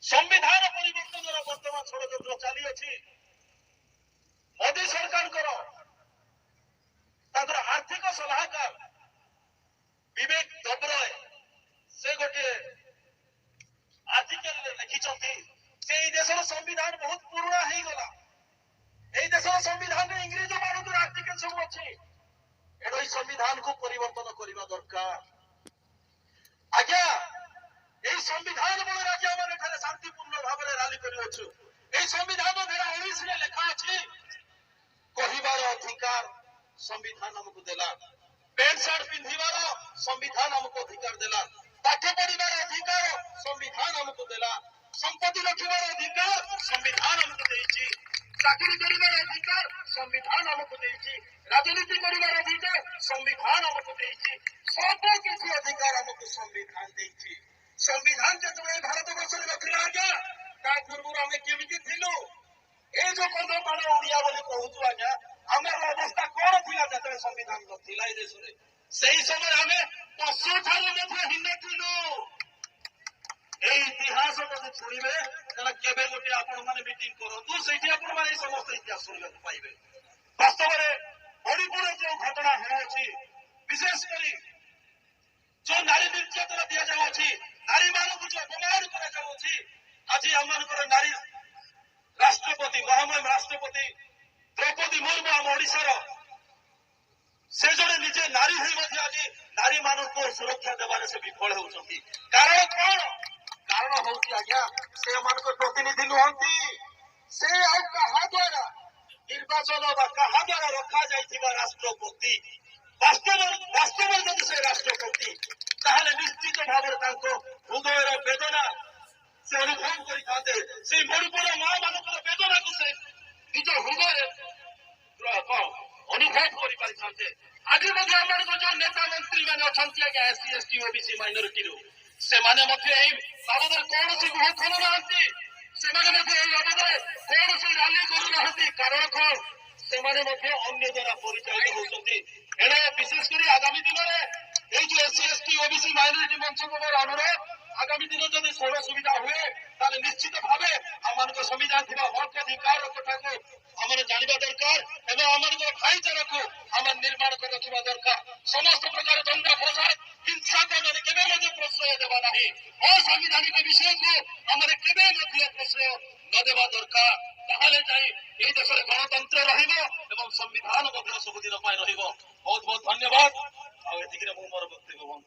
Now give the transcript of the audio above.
संविधान परिवर्तन बर्तमान षड्यंत्र चली अच्छी मोदी सरकार आर्थिक सलाहकार विवेक दबराय से गोटे आर्टिकल लिखिं देशर संविधान बहुत पुराना हो गला देशर संविधान इंग्रेज बाणकर आर्टिकल सब अच्छे एणु संविधान को परिवर्तन करने दरकार आज्ञा यही संविधान बल राज्य मैंने शांतिपूर्ण भाव में राली करूँ संविधान धारा 19 लेखा अच्छी कहबार अधिकार संविधान हमको देला पैंट सार्ट पिंधार संविधान हमको अधिकार देला पाठ पढ़ार अधिकार संविधान हमको देला संपत्ति रखिबार अधिकार संविधान हमको देइछि चाकरी करिबार अधिकार संविधान हमको देइछि राजनीति करिबार अधिकार संविधान हमको देइछि सब किसी अधिकार हमको संविधान देइछि संविधान जो भारत वर्ष रखला आज्ञा ता पूर्व आम केमिति थिलु ए जो कथा बाण ओडिया बोली कहूछु आज्ञा आमर अवस्था कौन थिला जतरे संविधान नथिला ए देश रे सही समय हमें पशु ठारे मध्य हिन थिलु ए इतिहास को छुड़िबे तला केबे गोटे आपण माने मीटिंग करंतु सेठी आपण माने समस्त इतिहास सुनले पाइबे वास्तव रे मणिपुर जो घटना हो अछि विशेष करी जो नारी निर्यातना दिया जाउ अछि नारी मानक जो अपमान करा जाउ अछि आज हमर नारी राष्ट्रपति महामहिम राष्ट्रपति द्रौपदी मुर्मू आम ओडिशार से जड़े निजे नारी हुई आज नारी मानक सुरक्षा देवार से विफल होती कारण कौन कारण हूँ आज्ञा से प्रतिनिधि नुहति से क्या द्वारा निर्वाचन क्या द्वारा रखा जाइथिबा राष्ट्रपति वास्तव जब से राष्ट्रपति ताहले निश्चित भाव हृदय वेदना से अनुभव करते से मणिपुर माँ मान वेदना को से निज हृदय अनुभव कर आज जो नेता मंत्री मैंने अच्छा आज्ञा एससी एसटी ओबीसी माइनोरिटी से बाबद कौन सी मुह खोलु ना से बाबद कौन सी राली करूना कारण कौन से अन्य द्वारा परिचालित होती एणे विशेषकर आगामी दिन में जो एससी एसटी ओबीसी माइनोरिटी मंच को मोर अनुरोध आगामी दिन जब सौर सुविधा हुए ताले निश्चित भाव आम संविधान थी हक अधिकार कथा को आम जानवा दरकार एवं आम भाईचारा को आम निर्माण कर रखा दरकार समस्त प्रकार दंगा फसाद हिंसा को आम केवे प्रश्रय देवा ना असंवैधानिक विषय को आम केवे प्रश्रय न देवा दरकार ताहले जाई ए देश में गणतंत्र रहिबो एवं संविधान सबुदिन बहुत बहुत धन्यवाद। आ एतिके मु मोर वक्तव्य बंद